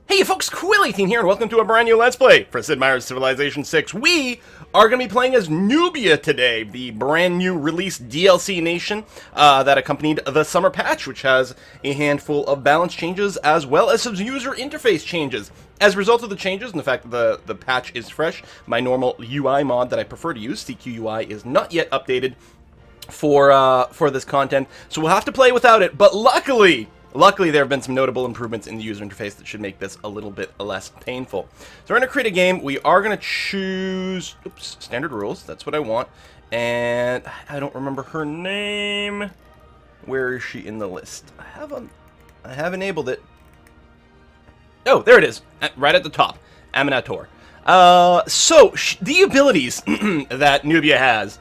Hey folks, Quill18 here, and welcome to a brand new Let's Play for Sid Meier's Civilization 6. We are going to be playing as Nubia today, the brand new released DLC nation that accompanied the summer patch, which has a handful of balance changes as well as some user interface changes. As a result of the changes and the fact that the patch is fresh, my normal UI mod that I prefer to use, CQUI, is not yet updated for this content, so we'll have to play without it, but Luckily, there have been some notable improvements in the user interface that should make this a little bit less painful. So we're going to create a game. We are going to choose, standard rules. That's what I want. And I don't remember her name. Where is she in the list? I have enabled it. Oh, there it is, right at the top. Aminator. So the abilities that Nubia has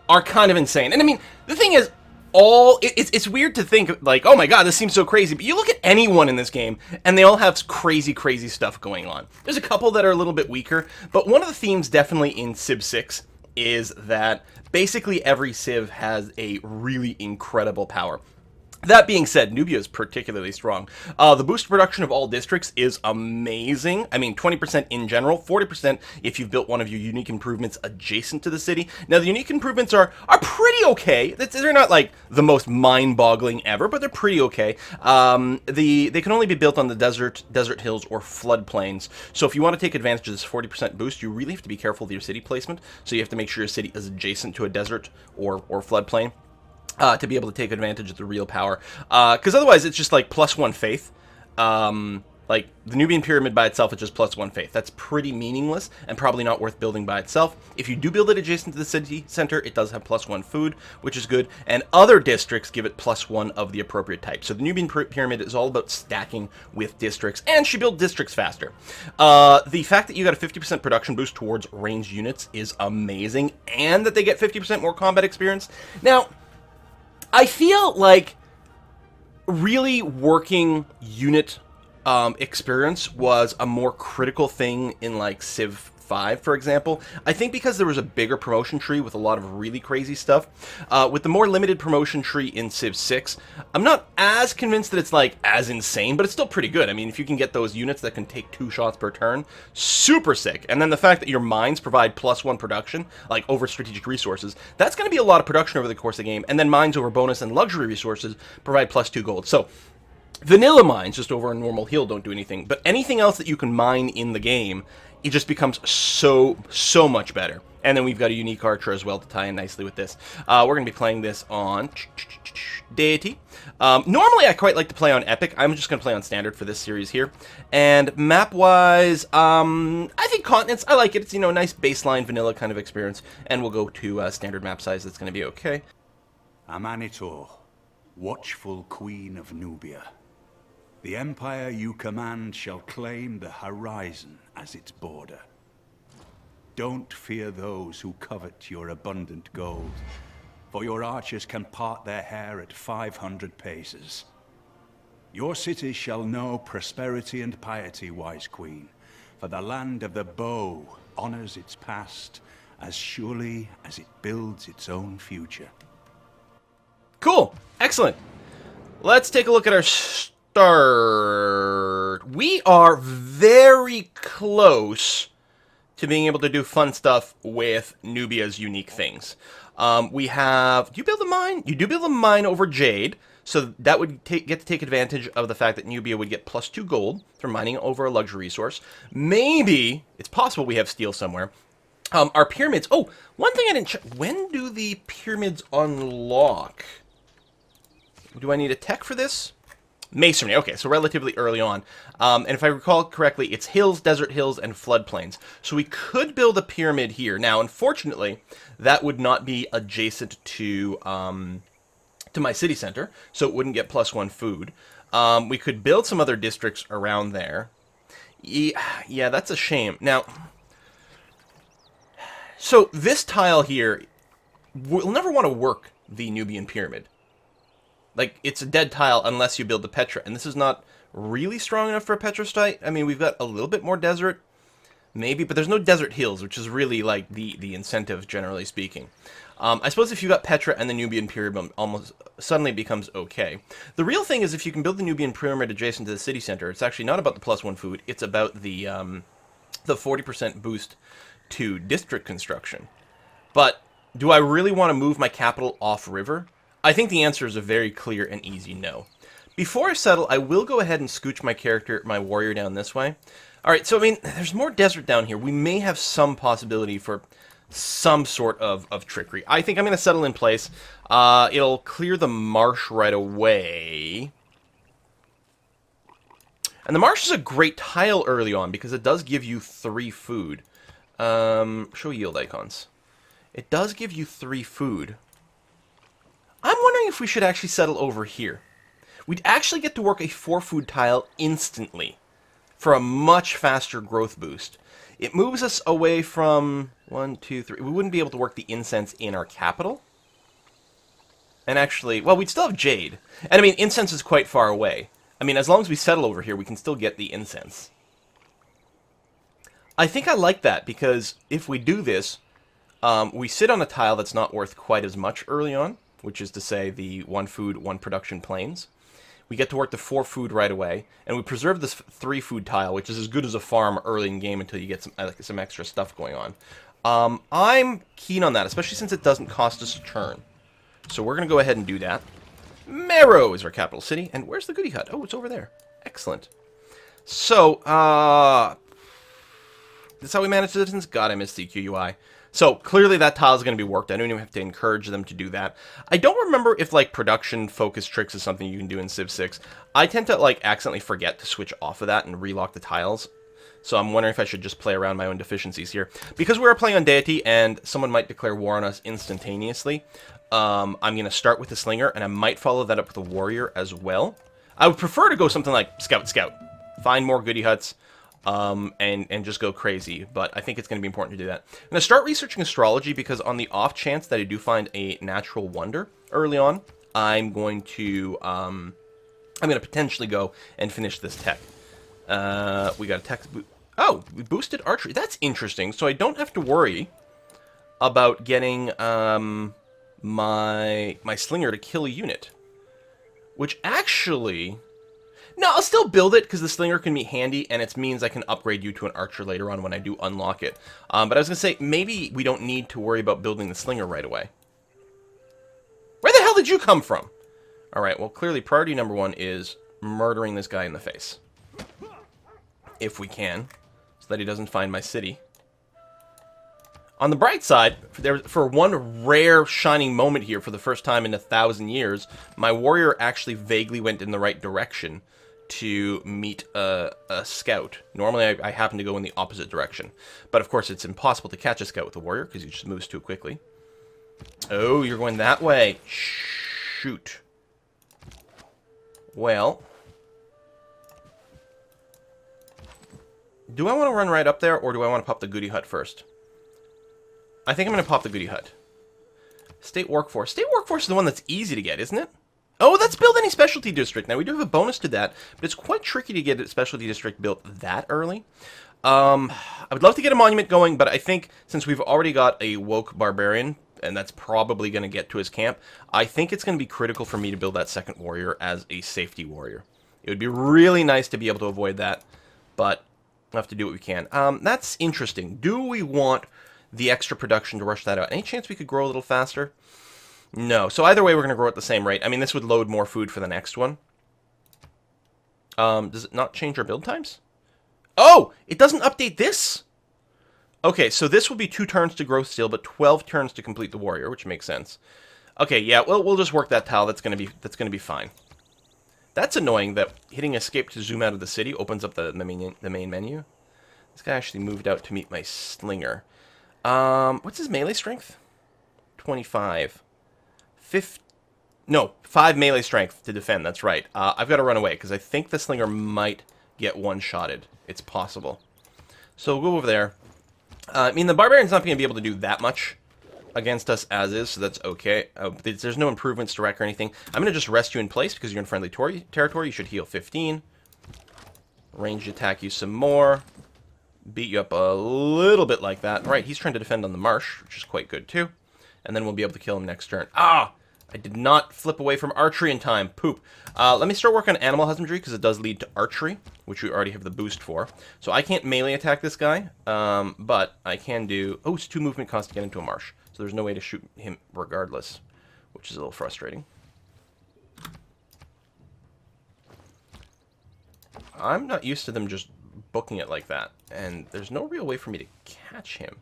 are kind of insane. And I mean, the thing is, it's weird to think, like, oh my god, this seems so crazy, but you look at anyone in this game, and they all have crazy stuff going on. There's a couple that are a little bit weaker, but one of the themes definitely in Civ 6 is that basically every Civ has a really incredible power. That being said, Nubia is particularly strong. The boost production of all districts is amazing. I mean, 20% in general, 40% if you've built one of your unique improvements adjacent to the city. Now, the unique improvements are pretty okay. They're not, like, the most mind-boggling ever, but they're pretty okay. They can only be built on the desert hills, or floodplains. So if you want to take advantage of this 40% boost, you really have to be careful with your city placement. So you have to make sure your city is adjacent to a desert or floodplain. To be able to take advantage of the real power. Because otherwise it's just like +1 faith. Like, the Nubian pyramid by itself is just +1 faith. That's pretty meaningless and probably not worth building by itself. If you do build it adjacent to the city center, it does have +1 food, which is good. And other districts give it +1 of the appropriate type. So the Nubian pyramid is all about stacking with districts, and she built districts faster. The fact that you got a 50% production boost towards ranged units is amazing, and that they get 50% more combat experience. Now, I feel like really working unit experience was a more critical thing in, like, Civ 5, for example. I think because there was a bigger promotion tree with a lot of really crazy stuff. With the more limited promotion tree in Civ 6, I'm not as convinced that it's, like, as insane, but it's still pretty good. I mean, if you can get those units that can take 2 shots per turn, super sick. And then the fact that your mines provide +1 production, like, over strategic resources, that's going to be a lot of production over the course of the game. And then mines over bonus and luxury resources provide +2 gold. So vanilla mines just over a normal hill don't do anything, but anything else that you can mine in the game, it just becomes so much better. And then we've got a unique archer as well to tie in nicely with this. We're going to be playing this on Deity. Normally I quite like to play on Epic. I'm just going to play on Standard for this series here. And map-wise, I think Continents, I like it. It's, you know, a nice baseline vanilla kind of experience. And we'll go to Standard map size. That's going to be okay. Amanitor, watchful queen of Nubia. The empire you command shall claim the horizon as its border. Don't fear those who covet your abundant gold, for your archers can part their hair at 500 paces. Your city shall know prosperity and piety, wise queen, for the land of the bow honors its past as surely as it builds its own future. Cool. Excellent. Let's take a look at our start. We are very close to being able to do fun stuff with Nubia's unique things. We have... Do you build a mine? You do build a mine over Jade, so that would get to take advantage of the fact that Nubia would get +2 gold for mining over a luxury resource. Maybe, it's possible we have steel somewhere. Our pyramids... Oh, one thing I didn't check. When do the pyramids unlock? Do I need a tech for this? Masonry. Okay, so relatively early on. And if I recall correctly, it's hills, desert hills, and floodplains. So we could build a pyramid here. Now, unfortunately, that would not be adjacent to my city center, so it wouldn't get +1 food. We could build some other districts around there. Yeah, that's a shame. Now, so this tile here, we'll never want to work the Nubian pyramid. Like, it's a dead tile unless you build the Petra, and this is not really strong enough for a Petra site. I mean, we've got a little bit more desert, Maybe, but there's no desert hills, which is really, like, the incentive, generally speaking. I suppose if you got Petra and the Nubian Pyramid, almost suddenly becomes okay. The real thing is if you can build the Nubian Pyramid adjacent to the city center, it's actually not about the +1 food, it's about the 40% boost to district construction. But do I really want to move my capital off-river? I think the answer is a very clear and easy no. Before I settle, I will go ahead and scooch my warrior down this way. Alright, so I mean, there's more desert down here. We may have some possibility for some sort of trickery. I think I'm going to settle in place. It'll clear the marsh right away. And the marsh is a great tile early on because it does give you 3 food. Show yield icons. It does give you 3 food. I'm wondering if we should actually settle over here. We'd actually get to work a 4 food tile instantly for a much faster growth boost. It moves us away from 1, 2, 3. We wouldn't be able to work the incense in our capital. And actually, well, we'd still have jade. And I mean, incense is quite far away. I mean, as long as we settle over here, we can still get the incense. I think I like that because if we do this, we sit on a tile that's not worth quite as much early on, which is to say the 1 food, 1 production plains. We get to work the 4 food right away, and we preserve this 3 food tile, which is as good as a farm early in game until you get some extra stuff going on. I'm keen on that, especially since it doesn't cost us a turn. So we're going to go ahead and do that. Marrow is our capital city, and where's the goody hut? Oh, it's over there. Excellent. So, that's how we manage citizens? God, I missed the QUI. So, clearly that tile is going to be worked. I don't even have to encourage them to do that. I don't remember if, like, production-focused tricks is something you can do in Civ 6. I tend to, like, accidentally forget to switch off of that and relock the tiles. So I'm wondering if I should just play around my own deficiencies here. Because we're playing on Deity, and someone might declare war on us instantaneously, I'm going to start with the Slinger, and I might follow that up with a Warrior as well. I would prefer to go something like Scout Scout. Find more goody huts. And just go crazy, but I think it's going to be important to do that. I'm going to start researching astrology because on the off chance that I do find a natural wonder early on, I'm going to potentially go and finish this tech. We got a tech oh, we boosted archery. That's interesting. So I don't have to worry about getting my slinger to kill a unit, which actually. No, I'll still build it, because the Slinger can be handy, and it means I can upgrade you to an Archer later on when I do unlock it. But I was going to say, maybe we don't need to worry about building the Slinger right away. Where the hell did you come from? Alright, well, clearly priority number 1 is murdering this guy in the face. If we can, so that he doesn't find my city. On the bright side, for one rare shining moment here for the first time in 1,000 years, my warrior actually vaguely went in the right direction to meet a scout. Normally, I happen to go in the opposite direction. But, of course, it's impossible to catch a scout with a warrior, because he just moves too quickly. Oh, you're going that way. Shoot. Well. Do I want to run right up there, or do I want to pop the goody hut first? I think I'm going to pop the goody hut. State workforce. State workforce is the one that's easy to get, isn't it? Oh, that's build any specialty district. Now, we do have a bonus to that, but it's quite tricky to get a specialty district built that early. I would love to get a monument going, but I think since we've already got a woke barbarian, and that's probably going to get to his camp, I think it's going to be critical for me to build that second warrior as a safety warrior. It would be really nice to be able to avoid that, but we'll have to do what we can. That's interesting. Do we want the extra production to rush that out? Any chance we could grow a little faster? No. So either way, we're going to grow at the same rate. I mean, this would load more food for the next one. Does it not change our build times? Oh! It doesn't update this? Okay, so this will be 2 turns to grow steel, but 12 turns to complete the warrior, which makes sense. Okay, yeah, well, we'll just work that tile. That's going to be fine. That's annoying that hitting escape to zoom out of the city opens up the main menu. This guy actually moved out to meet my slinger. What's his melee strength? 25. 5 melee strength to defend, that's right. I've got to run away, because I think the slinger might get one-shotted. It's possible. So we'll go over there. I mean, the barbarian's not going to be able to do that much against us as is, so that's okay. There's no improvements to wreck or anything. I'm going to just rest you in place, because you're in friendly territory. You should heal 15. Ranged attack you some more. beat you up a little bit like that. Right, he's trying to defend on the marsh, which is quite good too. And then we'll be able to kill him next turn. Ah! I did not flip away from archery in time. Poop. Let me start working on animal husbandry, because it does lead to archery, which we already have the boost for. So I can't melee attack this guy, but I can do... Oh, it's 2 movement cost to get into a marsh. So there's no way to shoot him regardless, which is a little frustrating. I'm not used to them just booking it like that, and there's no real way for me to catch him.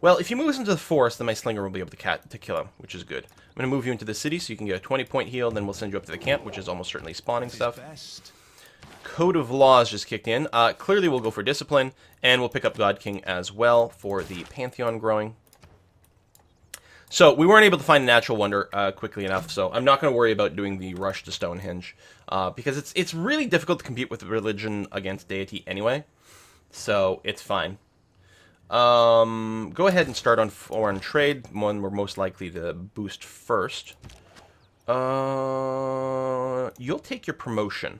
Well, if you move us into the forest, then my slinger will be able to kill him, which is good. I'm going to move you into the city so you can get a 20-point heal, then we'll send you up to the camp, which is almost certainly spawning stuff. Code of Laws just kicked in. Clearly we'll go for Discipline, and we'll pick up God King as well for the Pantheon growing. So, we weren't able to find a Natural Wonder quickly enough, so I'm not going to worry about doing the rush to Stonehenge, because it's really difficult to compete with religion against Deity anyway, so it's fine. Go ahead and start on foreign trade, one we're most likely to boost first. You'll take your promotion.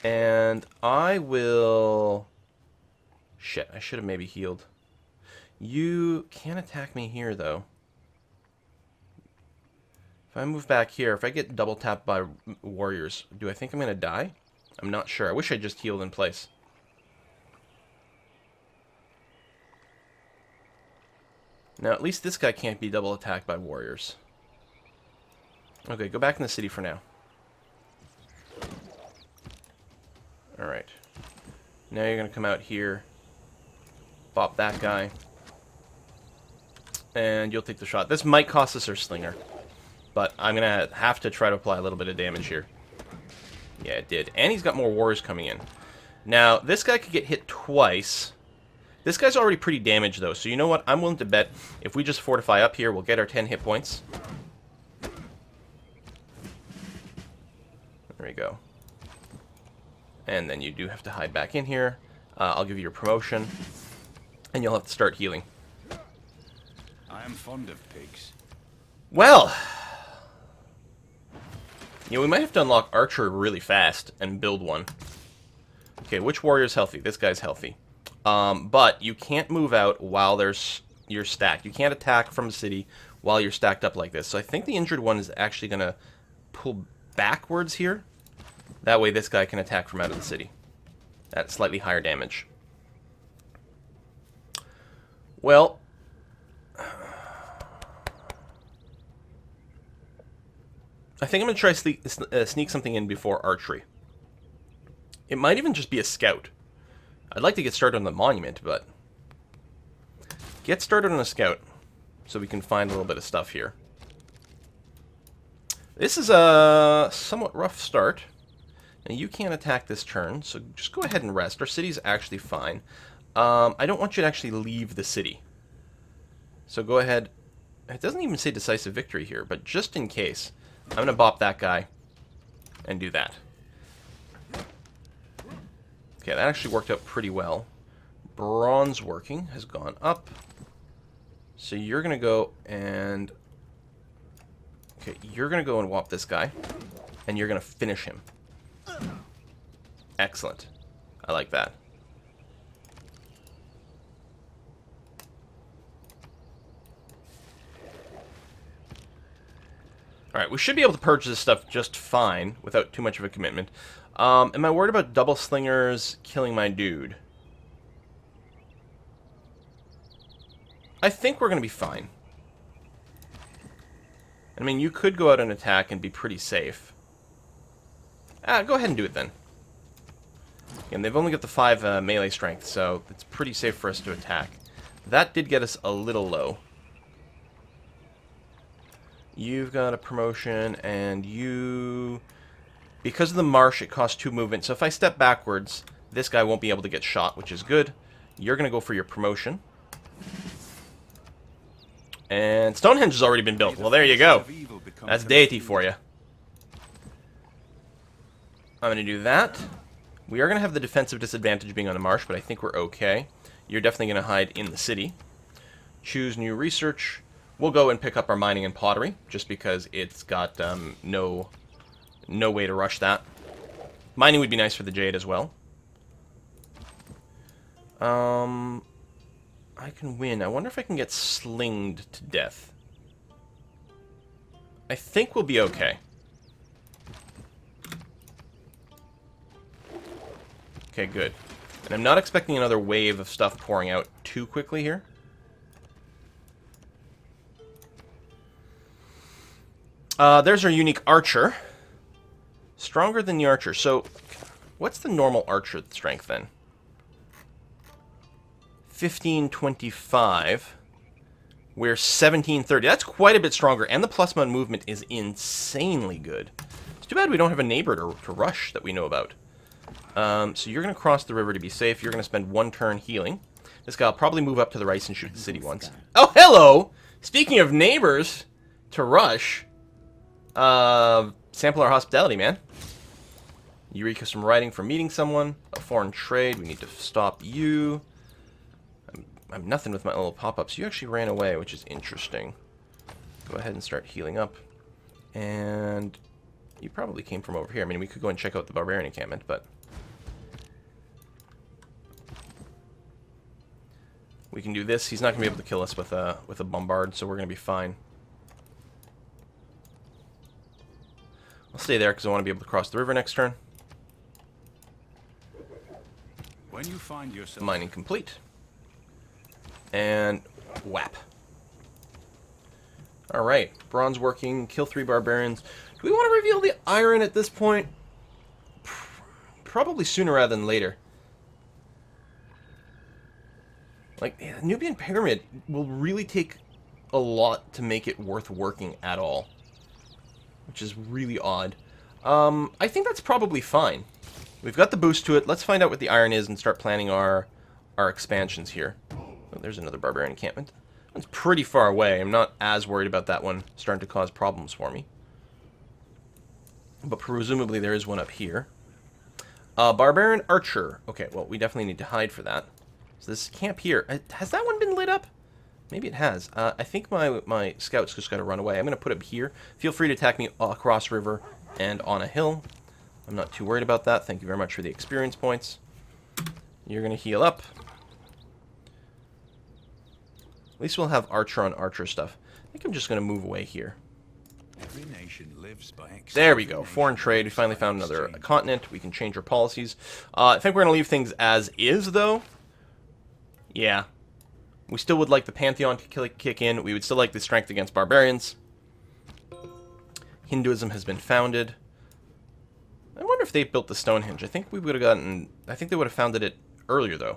And I will... Shit, I should have maybe healed. You can't attack me here, though. If I move back here, if I get double tapped by warriors, do I think I'm going to die? I'm not sure. I wish I just healed in place. Now, at least this guy can't be double attacked by warriors. Okay, go back in the city for now. Alright. Now you're going to come out here. Bop that guy. And you'll take the shot. This might cost us our slinger. But I'm going to have to try to apply a little bit of damage here. Yeah, it did. And he's got more warriors coming in. Now, this guy could get hit twice. This guy's already pretty damaged, though, so you know what? I'm willing to bet if we just fortify up here, we'll get our 10 hit points. There we go. And then you do have to hide back in here. I'll give you your promotion. And you'll have to start healing. I am fond of pigs. Well... Yeah, we might have to unlock Archer really fast and build one. Okay, which warrior's healthy? This guy's healthy. But you can't move out while you're stacked. You can't attack from a city while you're stacked up like this. So I think the injured one is actually going to pull backwards here. That way this guy can attack from out of the city. At slightly higher damage. Well... I think I'm going to try sneak something in before archery. It might even just be a scout. I'd like to get started on the monument, but... Get started on a scout, so we can find a little bit of stuff here. This is a somewhat rough start. Now, you can't attack this turn, so just go ahead and rest. Our city's actually fine. I don't want you to actually leave the city. So go ahead. It doesn't even say decisive victory here, but just in case, I'm going to bop that guy and do that. Okay, that actually worked out pretty well. Bronze working has gone up. So you're going to go and... Okay, you're going to go and whop this guy. And you're going to finish him. Excellent. I like that. Alright, we should be able to purge this stuff just fine without too much of a commitment. Am I worried about double slingers killing my dude? I think we're going to be fine. I mean, you could go out and attack and be pretty safe. Go ahead and do it then. And they've only got the 5 melee strength, so it's pretty safe for us to attack. That did get us a little low. You've got a promotion, and you... Because of the marsh, it costs 2 movement, so if I step backwards, this guy won't be able to get shot, which is good. You're going to go for your promotion. And Stonehenge has already been built. Well, there you go. That's Deity for you. I'm going to do that. We are going to have the defensive disadvantage being on the marsh, but I think we're okay. You're definitely going to hide in the city. Choose new research. We'll go and pick up our mining and pottery, just because it's got no way to rush that. Mining would be nice for the jade as well. I can win. I wonder if I can get slinged to death. I think we'll be okay. Okay, good. And I'm not expecting another wave of stuff pouring out too quickly here. There's our unique archer. Stronger than the archer. So, what's the normal archer strength then? 1525. We're 1730. That's quite a bit stronger. And the plus one movement is insanely good. It's too bad we don't have a neighbor to rush that we know about. So you're going to cross the river to be safe. You're going to spend one turn healing. This guy will probably move up to the right and shoot the city once. Oh, hello! Speaking of neighbors to rush, sample our hospitality, man. Eureka some writing from meeting someone. A foreign trade. We need to stop you. I'm nothing with my little pop-ups. You actually ran away, which is interesting. Go ahead and start healing up. And you probably came from over here. I mean, we could go and check out the barbarian encampment, but we can do this. He's not going to be able to kill us with a bombard, so we're going to be fine. I'll stay there because I want to be able to cross the river next turn. When you find yourself Mining complete. And whap. Alright, bronze working, kill 3 barbarians. Do we want to reveal the iron at this point? Probably sooner rather than later. Like, the Nubian pyramid will really take a lot to make it worth working at all. Which is really odd. I think that's probably fine. We've got the boost to it. Let's find out what the iron is and start planning our expansions here. Oh, there's another barbarian encampment. It's pretty far away. I'm not as worried about that one starting to cause problems for me. But presumably there is one up here. Barbarian archer. Okay, well, we definitely need to hide for that. So this camp here. Has that one been lit up? Maybe it has. I think my scouts just got to run away. I'm going to put it here. Feel free to attack me across river and on a hill. I'm not too worried about that. Thank you very much for the experience points. You're going to heal up. At least we'll have archer on archer stuff. I think I'm just going to move away here. Every nation lives by there we go. Foreign trade. We finally found another continent. We can change our policies. I think we're going to leave things as is, though. Yeah. We still would like the pantheon to kick in. We would still like the strength against barbarians. Hinduism has been founded. I wonder if they built the Stonehenge. I think we would have gotten... I think they would have founded it earlier, though.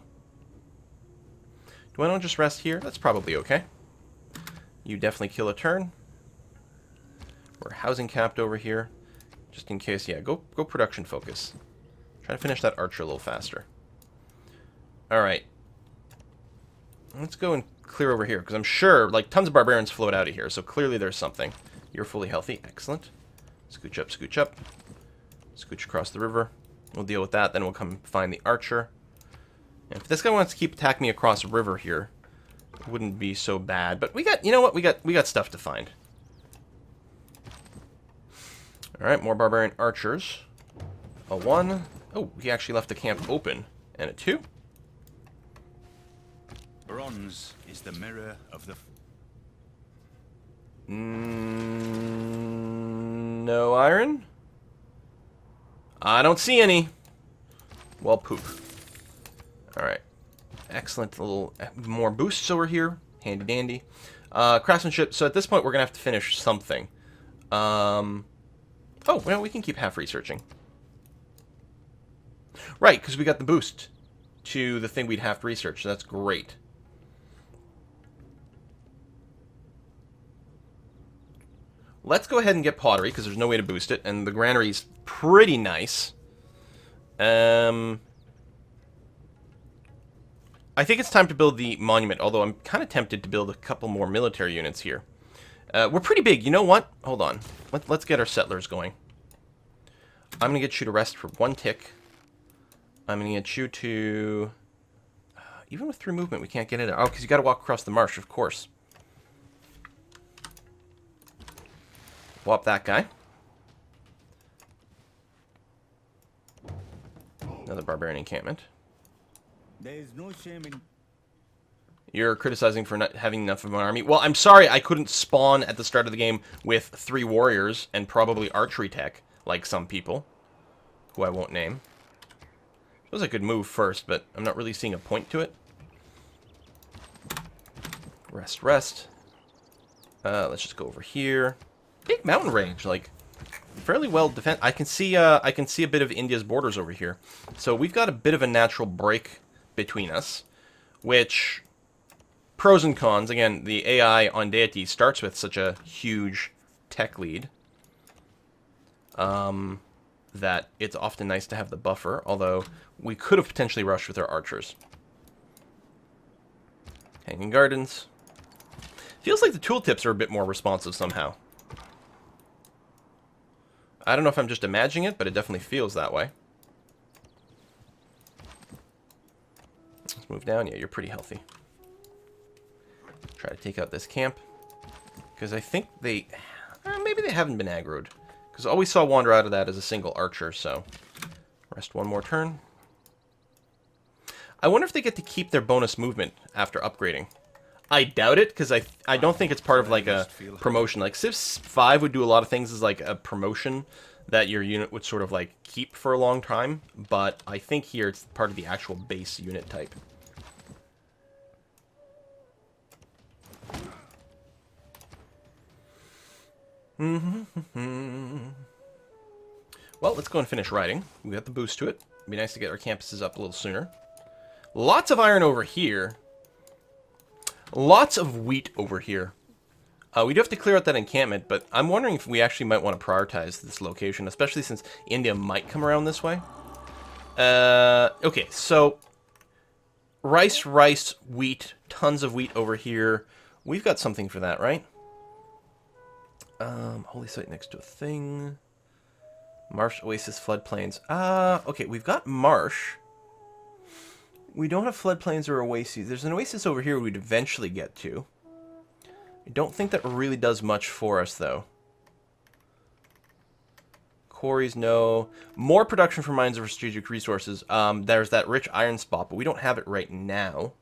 Do I not just rest here? That's probably okay. You definitely kill a turn. We're housing capped over here. Just in case, yeah, go production focus. Try to finish that archer a little faster. Alright. Let's go and clear over here, because I'm sure, like, tons of barbarians float out of here, so clearly there's something. You're fully healthy. Excellent. Scooch up, scooch up. Scooch across the river. We'll deal with that, then we'll come find the archer. And if this guy wants to keep attacking me across the river here, it wouldn't be so bad. But we got, you know what, we got stuff to find. Alright, more barbarian archers. A 1. Oh, he actually left the camp open. And a 2. Bronze is the mirror of the... No iron? I don't see any. Well, poop. Alright. Excellent. Little more boosts over here. Handy dandy. Craftsmanship. So at this point, we're going to have to finish something. Oh, well, we can keep half researching. Right, because we got the boost to the thing we'd have to research. So that's great. Let's go ahead and get pottery, because there's no way to boost it, and the granary's pretty nice. I think it's time to build the monument, although I'm kind of tempted to build a couple more military units here. We're pretty big. You know what? Hold on. Let's get our settlers going. I'm going to get you to rest for 1 tick. I'm going to get you to... even with 3 movement, we can't get in there. Oh, because you got to walk across the marsh, of course. Whop that guy. Another barbarian encampment. There is no shame in... You're criticizing for not having enough of an army. Well, I'm sorry I couldn't spawn at the start of the game with 3 warriors and probably archery tech, like some people, who I won't name. It was a good move first, but I'm not really seeing a point to it. Rest, rest. Let's just go over here. Big mountain range, like fairly well defended. I can see a bit of India's borders over here, so we've got a bit of a natural break between us, which. Pros and cons. Again, the AI on Deity starts with such a huge tech lead that it's often nice to have the buffer, although we could have potentially rushed with our archers. Hanging Gardens. Feels like the tooltips are a bit more responsive somehow. I don't know if I'm just imagining it, but it definitely feels that way. Let's move down. Yeah, you're pretty healthy. Try to take out this camp, because I think they maybe they haven't been aggroed, because all we saw wander out of that is a single archer. So rest one more turn. I wonder if they get to keep their bonus movement after upgrading. I doubt it, because I don't think it's part of like a promotion. Like Civ 5 would do a lot of things as like a promotion that your unit would sort of like keep for a long time, but I think here it's part of the actual base unit type. Well, let's go and finish writing. We got the boost to it. It'd be nice to get our campuses up a little sooner. Lots of iron over here. Lots of wheat over here. We do have to clear out that encampment, but I'm wondering if we actually might want to prioritize this location, especially since India might come around this way. Okay, so rice, wheat, tons of wheat over here. We've got something for that, right? Holy site next to a thing. Marsh, oasis, floodplains. Okay, we've got marsh. We don't have floodplains or oases. There's an oasis over here we'd eventually get to. I don't think that really does much for us, though. Quarries, no. More production for mines or strategic resources. There's that rich iron spot, but we don't have it right now.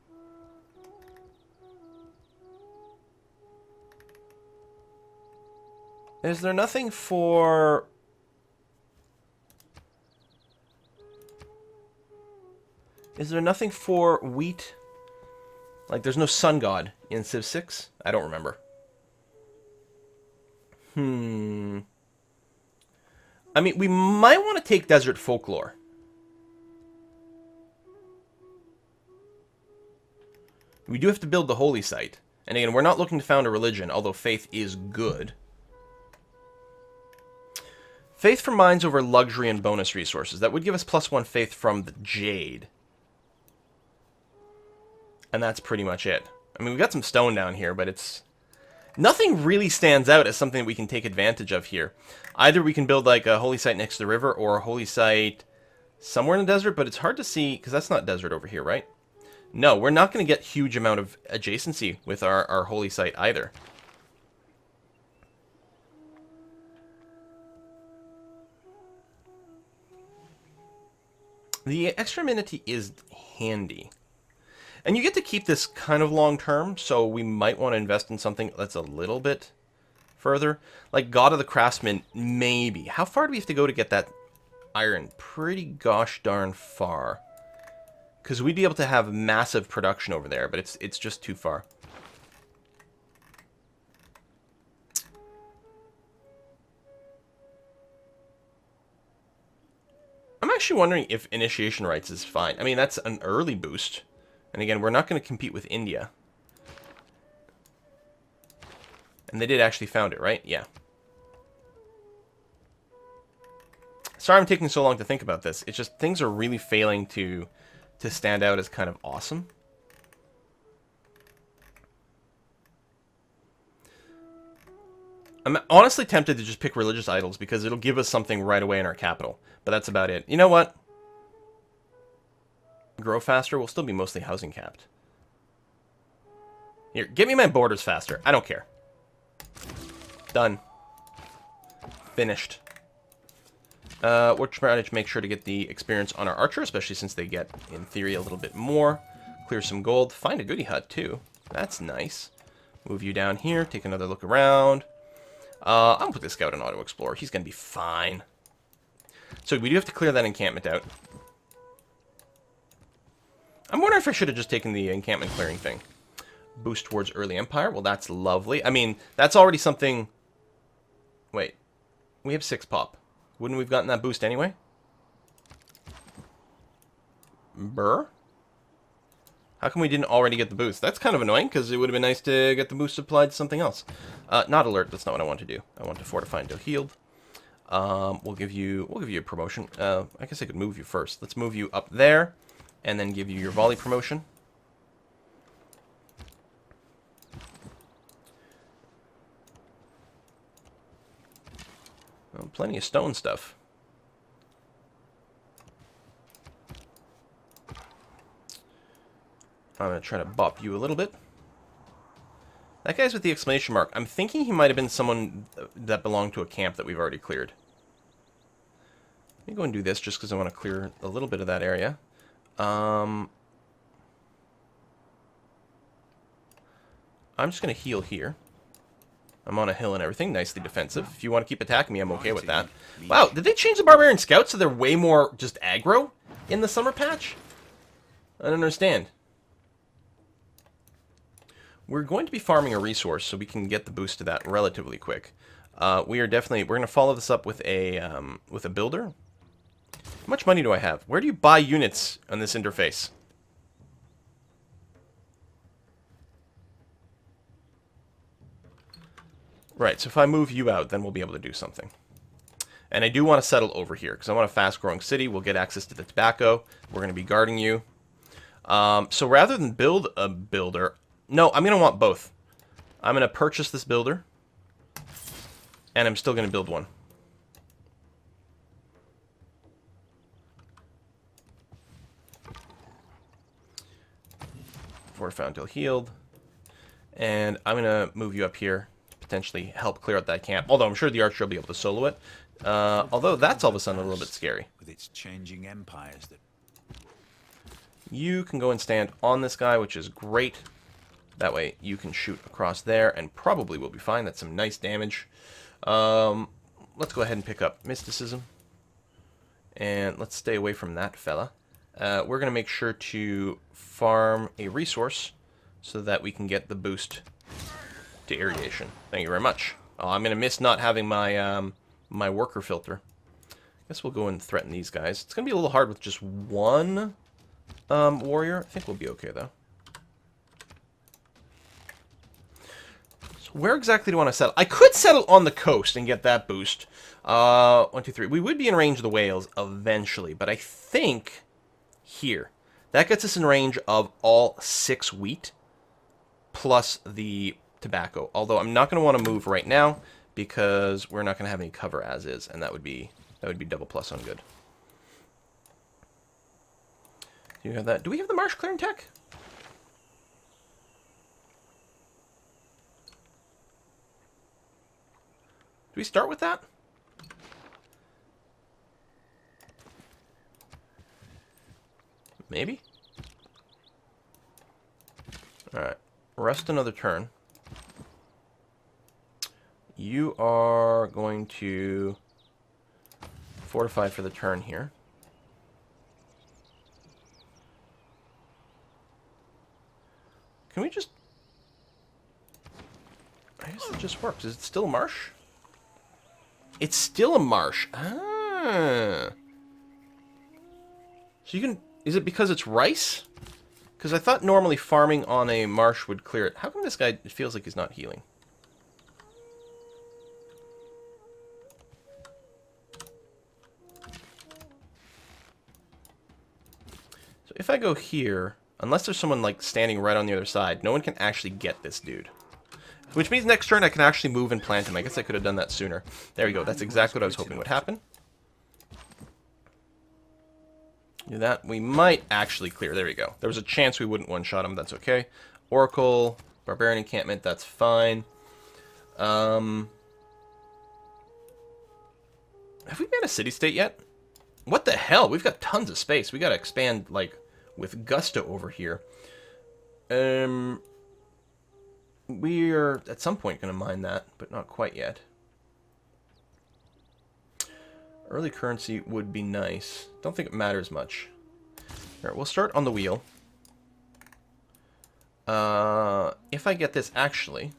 Is there nothing for... Is there nothing for wheat? Like, there's no sun god in Civ 6? I don't remember. I mean, we might want to take desert folklore. We do have to build the holy site. And again, we're not looking to found a religion, although faith is good. Faith for mines over luxury and bonus resources. That would give us +1 faith from the Jade. And that's pretty much it. I mean, we've got some stone down here, but it's... Nothing really stands out as something we can take advantage of here. Either we can build like a holy site next to the river, or a holy site somewhere in the desert, but it's hard to see, because that's not desert over here, right? No, we're not going to get huge amount of adjacency with our holy site either. The extra amenity is handy. And you get to keep this kind of long term, so we might want to invest in something that's a little bit further. Like God of the Craftsman, maybe. How far do we have to go to get that iron? Pretty gosh darn far. Because we'd be able to have massive production over there, but it's just too far. I'm actually wondering if initiation rights is fine. I mean, that's an early boost. And again, we're not going to compete with India. And they did actually found it, right? Yeah. Sorry I'm taking so long to think about this. It's just things are really failing to stand out as kind of awesome. I'm honestly tempted to just pick religious idols because it'll give us something right away in our capital. But that's about it. You know what? Grow faster, we'll still be mostly housing capped. Here, give me my borders faster. I don't care. Done. Finished. We're trying to make sure to get the experience on our archer, especially since they get, in theory, a little bit more. Clear some gold. Find a goodie hut, too. That's nice. Move you down here. Take another look around. I'm going to put this scout in Auto Explorer. He's going to be fine. So we do have to clear that encampment out. I'm wondering if I should have just taken the encampment clearing thing. Boost towards early empire. Well, that's lovely. I mean, that's already something... Wait. We have 6 pop. Wouldn't we have gotten that boost anyway? Burr? How come we didn't already get the boost? That's kind of annoying, because it would have been nice to get the boost applied to something else. Not alert. That's not what I want to do. I want to fortify until healed. We'll give you a promotion. I guess I could move you first. Let's move you up there, and then give you your volley promotion. Well, plenty of stone stuff. I'm going to try to bop you a little bit. That guy's with the exclamation mark. I'm thinking he might have been someone that belonged to a camp that we've already cleared. Let me go and do this just because I want to clear a little bit of that area. I'm just going to heal here. I'm on a hill and everything. Nicely defensive. If you want to keep attacking me, I'm okay with that. Wow, did they change the barbarian scouts so they're way more just aggro in the summer patch? I don't understand. We're going to be farming a resource so we can get the boost to that relatively quick. We're going to follow this up with a builder. How much money do I have? Where do you buy units on this interface? Right, so if I move you out, then we'll be able to do something. And I do want to settle over here, because I want a fast-growing city. We'll get access to the tobacco. We're going to be guarding you. So rather than build a builder... No, I'm going to want both. I'm going to purchase this builder. And I'm still going to build one. Fortify until healed. And I'm going to move you up here. Potentially help clear out that camp. Although I'm sure the archer will be able to solo it. Although that's all of a sudden a little bit scary. With its changing empires that... You can go and stand on this guy, which is great. That way you can shoot across there and probably will be fine. That's some nice damage. Let's go ahead and pick up Mysticism. And let's stay away from that fella. We're going to make sure to farm a resource so that we can get the boost to irrigation. Thank you very much. Oh, I'm going to miss not having my my worker filter. I guess we'll go and threaten these guys. It's going to be a little hard with just one warrior. I think we'll be okay, though. So where exactly do I want to settle? I could settle on the coast and get that boost. 1, 2, 3. We would be in range of the whales eventually, but I think here. That gets us in range of all 6 wheat plus the tobacco. Although I'm not going to want to move right now because we're not going to have any cover as is, and that would be double plus on good. Do you have that? Do we have the marsh clearing tech? Do we start with that? Maybe? Alright. Rest another turn. You are going to fortify for the turn here. Can we just... I guess it just works. Is it still a marsh? It's still a marsh. Ah. So you can... Is it because it's rice? Because I thought normally farming on a marsh would clear it. How come this guy feels like he's not healing? So if I go here, unless there's someone like standing right on the other side, no one can actually get this dude. Which means next turn I can actually move and plant him. I guess I could have done that sooner. There we go. That's exactly what I was hoping would happen. Do that. We might actually clear. There we go. There was a chance we wouldn't one-shot him. That's okay. Oracle, Barbarian Encampment. That's fine. Have we made a city-state yet? What the hell? We've got tons of space. We gotta expand, like, with gusto over here. We're at some point gonna mine that, but not quite yet. Early currency would be nice. Don't think it matters much. Alright, we'll start on the wheel. If I get this, actually...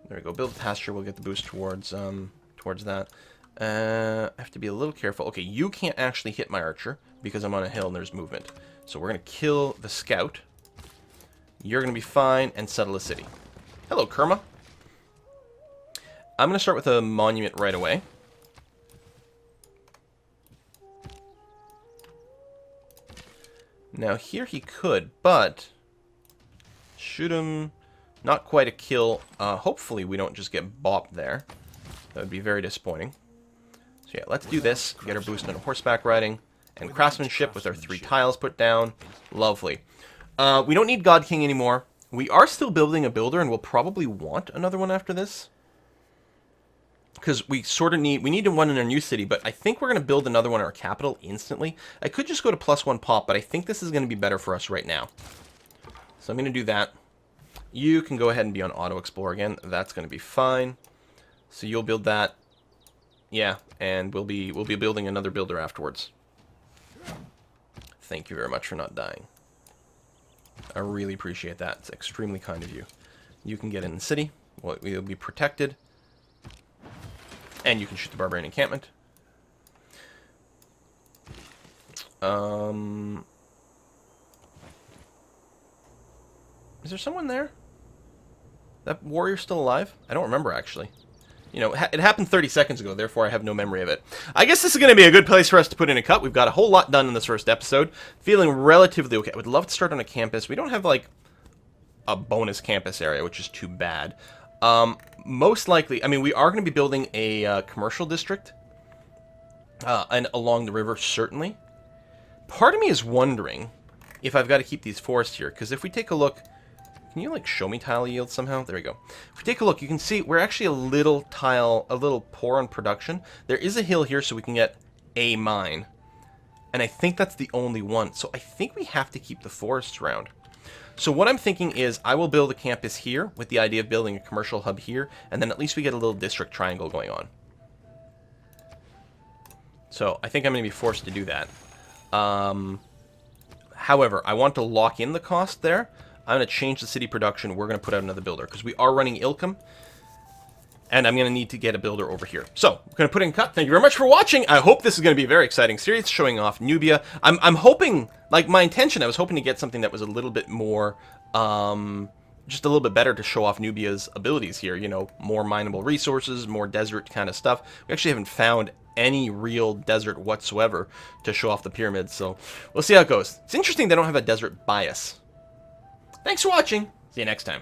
There we go. Build a pasture. We'll get the boost towards that. I have to be a little careful. Okay, you can't actually hit my archer because I'm on a hill and there's movement. So we're going to kill the scout. You're going to be fine and settle a city. Hello, Kerma. I'm going to start with a monument right away. Now, here he could, but... Shoot him... Not quite a kill. Hopefully we don't just get bopped there. That would be very disappointing. So yeah, let's do this. Get our boost on horseback riding. And craftsmanship with our 3 tiles put down. Lovely. We don't need God King anymore. We are still building a builder, and we'll probably want another one after this. Because we sort of need... We need one in our new city, but I think we're going to build another one in our capital instantly. I could just go to +1 pop, but I think this is going to be better for us right now. So I'm going to do that. You can go ahead and be on Auto Explore again. That's going to be fine. So you'll build that. Yeah, and we'll be building another builder afterwards. Thank you very much for not dying. I really appreciate that. It's extremely kind of you. You can get in the city. We'll be protected. And you can shoot the barbarian encampment. Is there someone there? That warrior still alive? I don't remember, actually. You know, it happened 30 seconds ago, therefore I have no memory of it. I guess this is going to be a good place for us to put in a cut. We've got a whole lot done in this first episode. Feeling relatively okay. I would love to start on a campus. We don't have, like, a bonus campus area, which is too bad. Most likely, I mean, we are going to be building a commercial district. And along the river, certainly. Part of me is wondering if I've got to keep these forests here. Because if we take a look... Can you, like, show me tile yield somehow? There we go. If we take a look, you can see we're actually a little poor on production. There is a hill here so we can get a mine. And I think that's the only one. So I think we have to keep the forests around. So what I'm thinking is I will build a campus here with the idea of building a commercial hub here. And then at least we get a little district triangle going on. So I think I'm going to be forced to do that. However, I want to lock in the cost there. I'm going to change the city production. We're going to put out another builder because we are running Ilkham. And I'm going to need to get a builder over here. So, we're going to put in cut. Thank you very much for watching. I hope this is going to be a very exciting series showing off Nubia. I'm hoping, like my intention, I was hoping to get something that was a little bit more, just a little bit better to show off Nubia's abilities here. You know, more mineable resources, more desert kind of stuff. We actually haven't found any real desert whatsoever to show off the pyramids. So, we'll see how it goes. It's interesting they don't have a desert bias. Thanks for watching. See you next time.